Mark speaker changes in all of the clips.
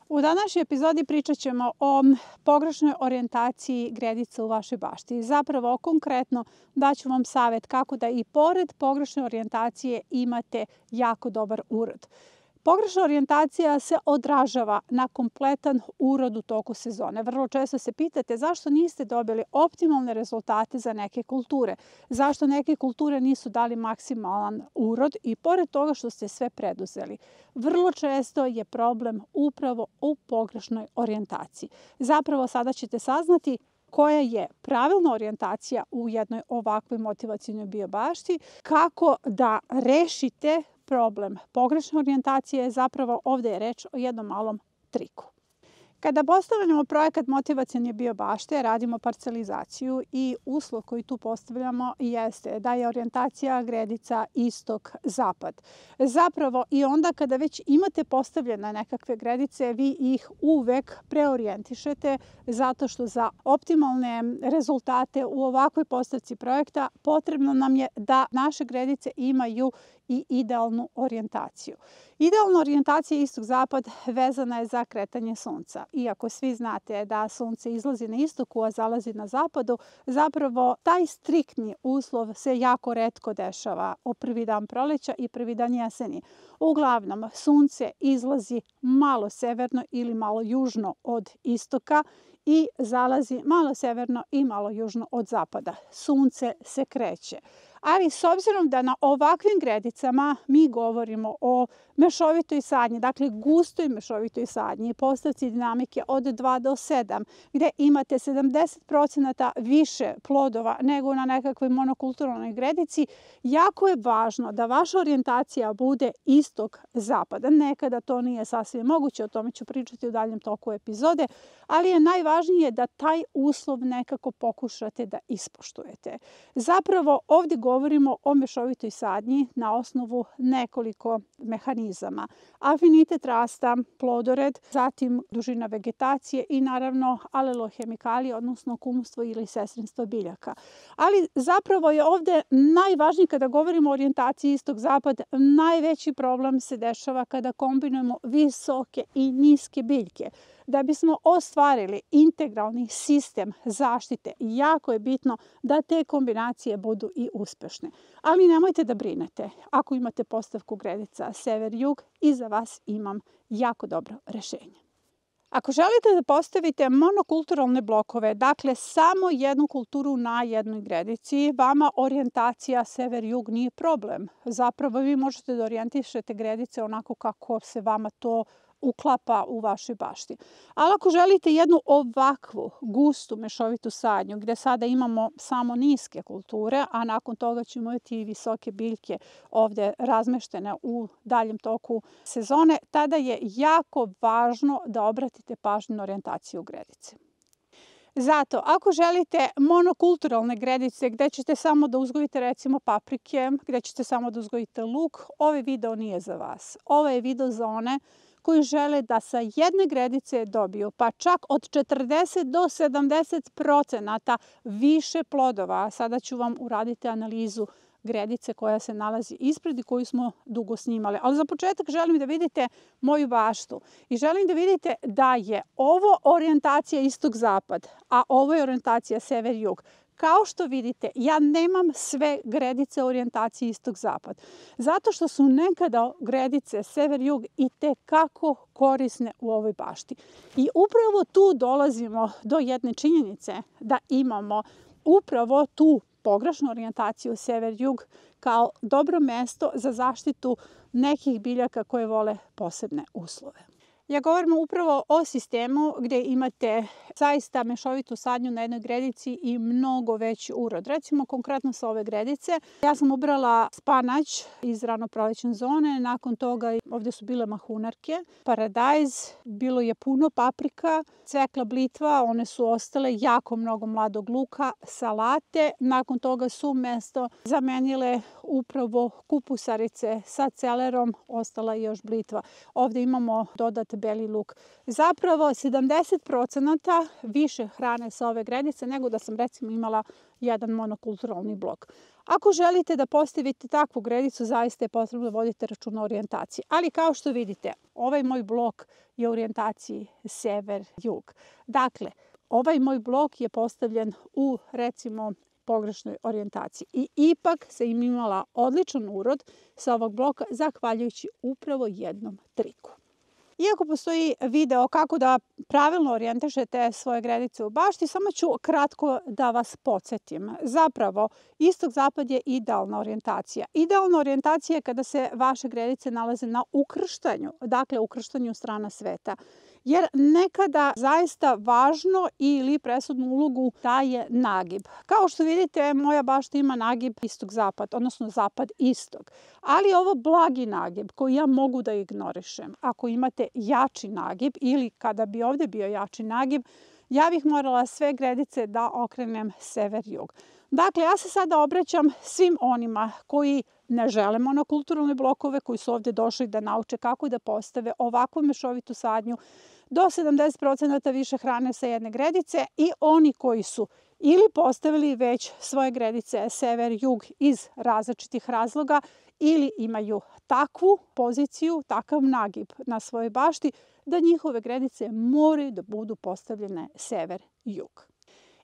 Speaker 1: U današnjoj epizodi pričat ćemo o pogrešnoj orijentaciji gredica u vašoj bašti. Zapravo, konkretno daću vam savjet kako da i pored pogrešne orijentacije imate jako dobar urod. Pogrešna orijentacija se odražava na kompletan urod u toku sezone. Vrlo često se pitate zašto niste dobili optimalne rezultate za neke kulture, zašto neke kulture nisu dali maksimalan urod i pored toga što ste sve preduzeli. Vrlo često je problem upravo u pogrešnoj orijentaciji. Zapravo sada ćete saznati koja je pravilna orijentacija u jednoj ovakvoj motivacionoj biobašti, kako da rešite problem pogrešne orijentacije. Zapravo ovdje je reč o jednom malom triku. Kada postavljamo projekat motivacione biobašte, radimo parcelizaciju i uslov koji tu postavljamo jeste da je orijentacija gredica istok-zapad. Zapravo i onda kada već imate postavljene nekakve gredice, vi ih uvek preorijentišete zato što za optimalne rezultate u ovakvoj postavci projekta potrebno nam je da naše gredice imaju i idealnu orijentaciju. Idealna orijentacija istok-zapad vezana je za kretanje sunca. Iako svi znate da sunce izlazi na istoku, a zalazi na zapadu, zapravo taj striktni uslov se jako retko dešava o prvi dan proleća i prvi dan jeseni. Uglavnom, sunce izlazi malo severno ili malo južno od istoka i zalazi malo severno i malo južno od zapada. Sunce se kreće. Ali s obzirom da na ovakvim gredicama mi govorimo o mešovitoj sadnji, dakle gustoj mešovitoj sadnji, postavci dinamike od 2 do 7, gde imate 70% više plodova nego na nekakvoj monokulturalnoj gredici, jako je važno da vaša orijentacija bude istok-zapad. Nekada to nije sasvim moguće, o tome ću pričati u daljem toku epizode, ali je najvažnije da taj uslov nekako pokušate da ispoštujete. Zapravo ovdje govorimo o mešovitoj sadnji na osnovu nekoliko mehanizama. Afinitet rasta, plodored, zatim dužina vegetacije i naravno alelohemikalije, odnosno kumstvo ili sestrinstvo biljaka. Ali zapravo je ovdje najvažnije kada govorimo o orijentaciji istok-zapad, najveći problem se dešava kada kombinujemo visoke i niske biljke. Da bismo ostvarili integralni sistem zaštite, jako je bitno da te kombinacije budu i uspešne. Ali nemojte da brinete. Ako imate postavku gredica sever-jug, i za vas imam jako dobro rešenje. Ako želite da postavite monokulturalne blokove, dakle samo jednu kulturu na jednoj gredici, vama orijentacija sever-jug nije problem. Zapravo vi možete da orijentišete gredice onako kako se vama to uklapa u vašoj bašti. Ali ako želite jednu ovakvu gustu mešovitu sadnju gdje sada imamo samo niske kulture, a nakon toga ćemo imati i visoke biljke ovdje razmeštene u daljem toku sezone, tada je jako važno da obratite pažnju na orijentaciju gredice. Zato, ako želite monokulturalne gredice gdje ćete samo da uzgojite recimo paprike, gdje ćete samo da uzgojite luk, ovaj video nije za vas. Ovo je video za one koji žele da sa jedne gredice dobiju pa čak od 40 do 70% više plodova. Sada ću vam uraditi analizu gredice koja se nalazi ispred i koju smo dugo snimali. Ali za početak želim da vidite moju baštu i želim da vidite da je ovo orijentacija istok-zapad, a ovo je orijentacija sever-jug. Kao što vidite, ja nemam sve gredice orijentacije istok-zapad, zato što su nekada gredice sever-jug i tekako korisne u ovoj bašti. I upravo tu dolazimo do jedne činjenice da imamo upravo tu pogrešnu orijentaciju sever-jug kao dobro mesto za zaštitu nekih biljaka koje vole posebne uslove. Ja govorim upravo o sistemu gdje imate zaista mešovitu sadnju na jednoj gredici i mnogo veći urod. Recimo konkretno sa ove gredice, ja sam ubrala spanać iz ranoprolećne zone, nakon toga ovdje su bile mahunarke, paradajz, bilo je puno paprika, cvekla blitva, one su ostale, jako mnogo mladog luka, salate, nakon toga su mesto zamenile upravo kupusarice sa celerom, ostala je još blitva. Ovdje imamo dodat beli luk. Zapravo 70% više hrane sa ove gredice nego da sam recimo imala jedan monokulturalni blok. Ako želite da postavite takvu gredicu, zaista je potrebno da vodite računa o orijentaciji. Ali kao što vidite, ovaj moj blok je u orijentaciji sever-jug. Dakle, ovaj moj blok je postavljen u recimo pogrešnoj orijentaciji. I ipak sam imala odličan urod sa ovog bloka zahvaljujući upravo jednom triku. Iako postoji video kako da pravilno orijentišete svoje gredice u bašti, samo ću kratko da vas podsjetim. Zapravo, istok-zapad je idealna orijentacija. Idealna orijentacija je kada se vaše gredice nalaze na ukrštanju, dakle ukrštanju strana sveta. Jer nekada zaista važno ili presudnu ulogu daje nagib. Kao što vidite, moja bašta ima nagib istok-zapad, odnosno zapad-istok. Ali ovo blagi nagib koji ja mogu da ignorišem. Ako imate jači nagib ili kada bi ovde bio jači nagib, ja bih morala sve gredice da okrenem sever-jug. Dakle, ja se sada obraćam svim onima koji ne žele monokulturalne blokove, koji su ovde došli da nauče kako da postave ovakvu mešovitu sadnju do 70% više hrane sa jedne gredice i oni koji su ili postavili već svoje gredice sever-jug iz različitih razloga ili imaju takvu poziciju, takav nagib na svojoj bašti da njihove gredice moraju da budu postavljene sever-jug.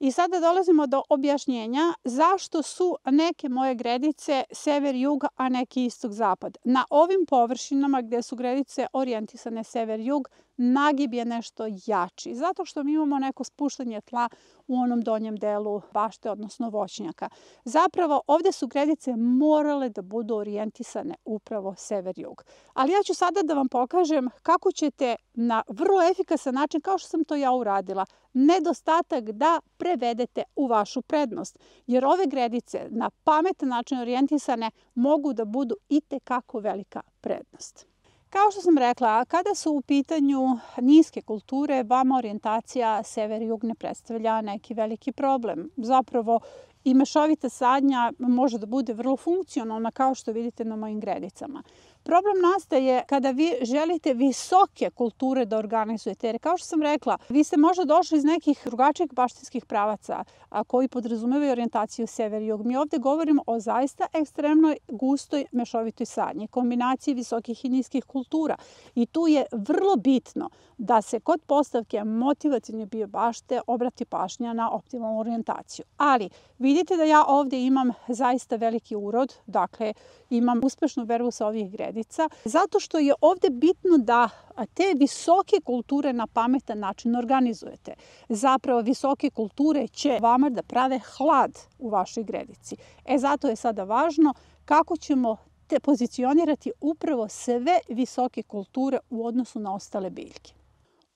Speaker 1: I sada dolazimo do objašnjenja zašto su neke moje gredice sever-jug, a neki istok-zapad. Na ovim površinama gde su gredice orijentisane sever-jug, nagib je nešto jači, zato što mi imamo neko spuštanje tla u onom donjem delu bašte, odnosno voćnjaka. Zapravo, ovde su gredice morale da budu orijentisane upravo sever-jug. Ali ja ću sada da vam pokažem kako ćete na vrlo efikasan način, kao što sam to ja uradila, nedostatak da prevedete u vašu prednost. Jer ove gredice na pametan način orijentisane mogu da budu itekako velika prednost. Kao što sam rekla, kada su u pitanju niske kulture, vama orijentacija sever-jug ne predstavlja neki veliki problem. Zapravo, i mešovita sadnja može da bude vrlo funkcionalna, kao što vidite na mojim gredicama. Problem nastaje kada vi želite visoke kulture da organizujete, jer kao što sam rekla, vi ste možda došli iz nekih drugačijih baštinskih pravaca koji podrazumevaju orijentaciju sever-jug. Mi ovde govorimo o zaista ekstremnoj gustoj mešovitoj sadnji, kombinaciji visokih i niskih kultura. I tu je vrlo bitno da se kod postavke motivacione biobašte obrati pažnja na optimalnu orijentaciju. Ali vidite da ja ovde imam zaista veliki urod, dakle imam uspešnu berbu sa ovih gredica, zato što je ovde bitno da te visoke kulture na pametan način organizujete. Zapravo, visoke kulture će vama da prave hlad u vašoj gredici. Zato je sada važno kako ćemo te pozicionirati upravo sve visoke kulture u odnosu na ostale biljke.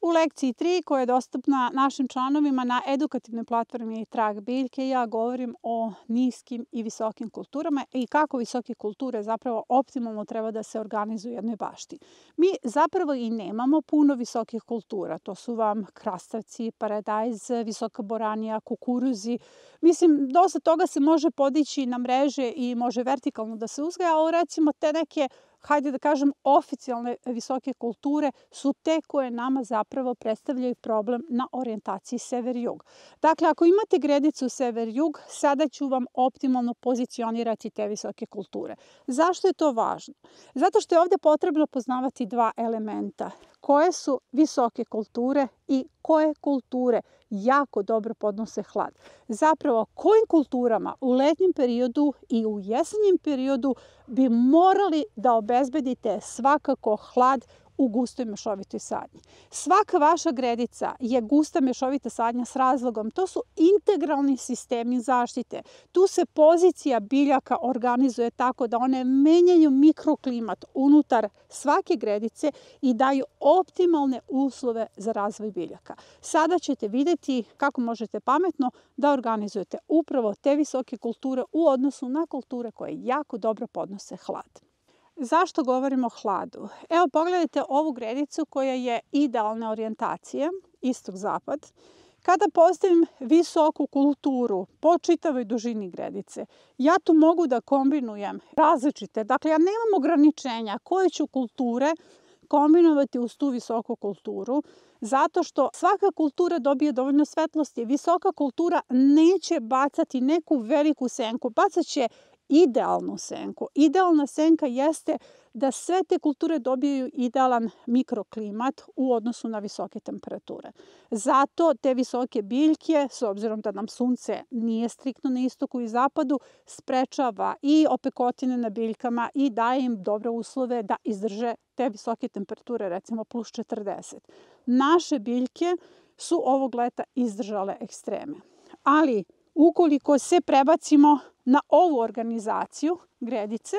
Speaker 1: U lekciji 3, koja je dostupna našim članovima na edukativnoj platformi Trag biljke, ja govorim o niskim i visokim kulturama i kako visoke kulture zapravo optimalno treba da se organizuju u jednoj bašti. Mi zapravo i nemamo puno visokih kultura. To su vam krastavci, paradajz, visoka boranija, kukuruzi. Mislim, dosta toga se može podići na mreže i može vertikalno da se uzgaja, ali recimo te neke, hajde da kažem, oficijalne visoke kulture su te koje nama zapravo predstavljaju problem na orijentaciji sever-jug. Dakle, ako imate gredicu sever-jug, sada ću vam optimalno pozicionirati te visoke kulture. Zašto je to važno? Zato što je ovde potrebno poznavati dva elementa. Koje su visoke kulture i koje kulture jako dobro podnose hlad. Zapravo, kojim kulturama u letnjem periodu i u jesenjem periodu bi morali da obezbedite svakako hlad u gustoj mešovitoj sadnji. Svaka vaša gredica je gusta mešovita sadnja s razlogom. To su integralni sistemi zaštite. Tu se pozicija biljaka organizuje tako da one menjaju mikroklimat unutar svake gredice i daju optimalne uslove za razvoj biljaka. Sada ćete videti kako možete pametno da organizujete upravo te visoke kulture u odnosu na kulture koje jako dobro podnose hlad. Zašto govorimo o hladu? Evo, pogledajte ovu gredicu koja je idealne orijentacije, istok-zapad. Kada postavim visoku kulturu po čitavoj dužini gredice, ja tu mogu da kombinujem različite. Dakle, ja nemam ograničenja koje ću kulture kombinovati uz tu visoku kulturu, zato što svaka kultura dobije dovoljno svetlosti. Visoka kultura neće bacati neku veliku senku, bacat će idealnu senku. Idealna senka jeste da sve te kulture dobijaju idealan mikroklimat u odnosu na visoke temperature. Zato te visoke biljke, s obzirom da nam sunce nije striktno na istoku i zapadu, sprečava i opekotine na biljkama i daje im dobre uslove da izdrže te visoke temperature, recimo plus 40. Naše biljke su ovog leta izdržale ekstreme. Ali ukoliko se prebacimo na ovu organizaciju gredice,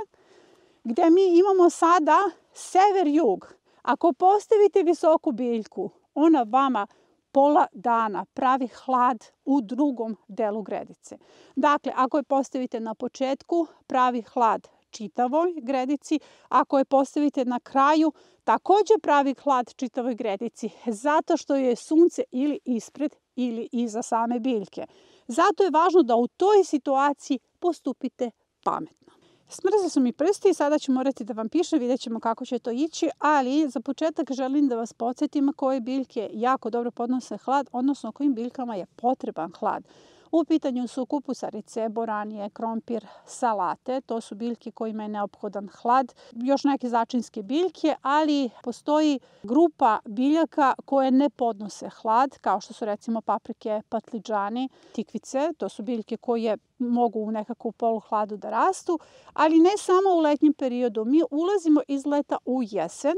Speaker 1: gde mi imamo sada sever-jug, ako postavite visoku biljku, ona vama pola dana pravi hlad u drugom delu gredice. Dakle, ako je postavite na početku, pravi hlad čitavoj gredici, ako je postavite na kraju, takođe pravi hlad čitavoj gredici, zato što je sunce ili ispred ili iza same biljke. Zato je važno da u toj situaciji postupite pametno. Smrzli su mi prsti i sada ću morati da vam pišem, vidjet ćemo kako će to ići, ali za početak želim da vas podsjetim koje biljke jako dobro podnose hlad, odnosno kojim biljkama je potreban hlad. U pitanju su kupusarice, boranije, krompir, salate. To su biljke kojima je neophodan hlad. Još neke začinske biljke, ali postoji grupa biljaka koje ne podnose hlad, kao što su recimo paprike, patliđani, tikvice. To su biljke koje mogu u nekakvu poluhladu da rastu, ali ne samo u letnjem periodu. Mi ulazimo iz leta u jesen.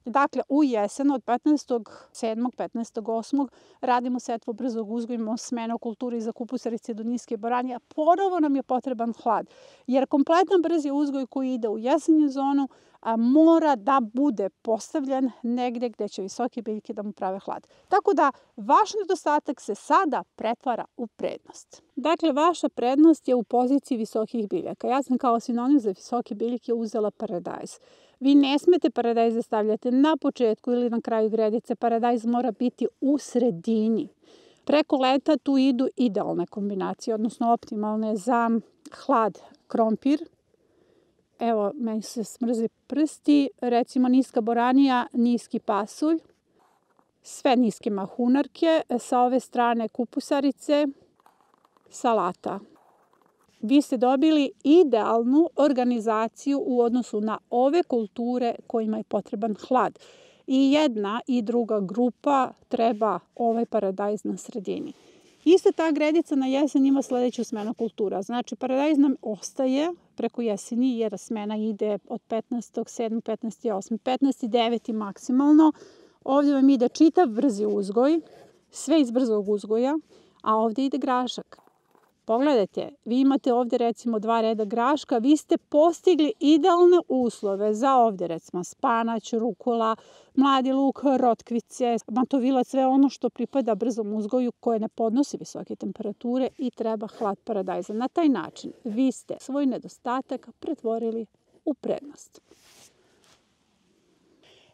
Speaker 1: Dakle, u jesen od 15.7. 15.8. radimo setvu brzog uzgoja, imamo smenu kulturi za kupusarice do niske boranije. Ponovo nam je potreban hlad, jer kompletan brzi uzgoj koji ide u jesenju zonu mora da bude postavljen negde gde će visoke biljke da mu prave hlad. Tako da, vaš nedostatak se sada pretvara u prednost. Dakle, vaša prednost je u poziciji visokih biljaka. Ja sam kao sinonim za visoke biljke uzela paradajz. Vi ne smete paradajz da stavljate na početku ili na kraju gredice. Paradajz mora biti u sredini. Preko leta tu idu idealne kombinacije, odnosno optimalne za hlad krompir. Evo, meni se smrzi prsti. Recimo niska boranija, niski pasulj. Sve niske mahunarke. Sa ove strane kupusarice, salata. Vi ste dobili idealnu organizaciju u odnosu na ove kulture kojima je potreban hlad. I jedna i druga grupa treba ovaj paradajz na sredini. Ista ta gredica na jesen ima sledeću smenu kultura. Znači, paradajz nam ostaje preko jeseni jer smena ide od 15.7. 15.8. 15.9. maksimalno. Ovdje vam ide čitav brzi uzgoj, sve iz brzog uzgoja, a ovdje ide grašak. Pogledajte, vi imate ovdje recimo 2 reda graška, vi ste postigli idealne uslove za ovdje recimo spanać, rukula, mladi luk, rotkvice, matovilac, sve ono što pripada brzom uzgoju koje ne podnosi visoke temperature i treba hlad paradajza. Na taj način vi ste svoj nedostatak pretvorili u prednost.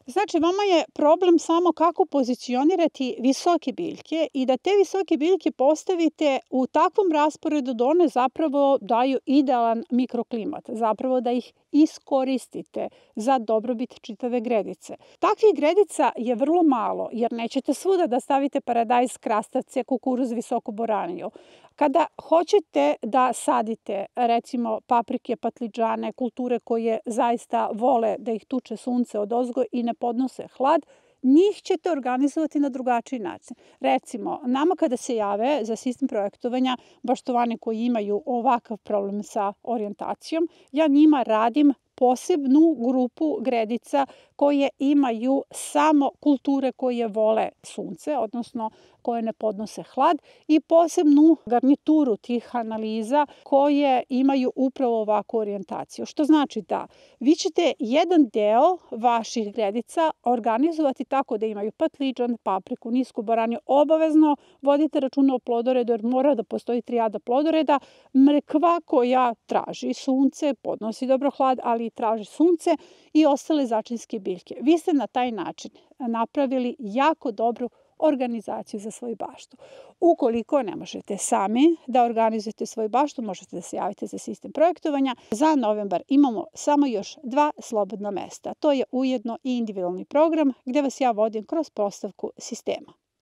Speaker 1: Znači, vama je problem samo kako pozicionirati visoke biljke i da te visoke biljke postavite u takvom rasporedu da one zapravo daju idealan mikroklimat, zapravo da ih iskoristite za dobrobit čitave gredice. Takvih gredica je vrlo malo, jer nećete svuda da stavite paradajz, krastavce, kukuruz, visoku boraniju. Kada hoćete da sadite, recimo, paprike, patliđane, kulture koje zaista vole da ih tuče sunce odozgo i ne podnose hlad, njih ćete organizovati na drugačiji način. Recimo, nama kada se jave za sistem projektovanja baštovane koji imaju ovakav problem sa orijentacijom, ja njima radim posebnu grupu gredica koje imaju samo kulture koje vole sunce, odnosno koje ne podnose hlad, i posebnu garnituru tih analiza koje imaju upravo ovakvu orijentaciju. Što znači da vi ćete jedan deo vaših gredica organizovati tako da imaju patliđan, papriku, nisku boraniju. Obavezno vodite računa o plodoredu jer mora da postoji trijada plodoreda. Mrkva koja traži sunce, podnosi dobro hlad, ali i traži sunce, i ostale začinske biljke. Vi ste na taj način napravili jako dobru organizaciju za svoju baštu. Ukoliko ne možete sami da organizujete svoju baštu, možete da se javite za sistem projektovanja. Za novembar imamo samo još 2 slobodna mesta. To je ujedno i individualni program gde vas ja vodim kroz postavku sistema.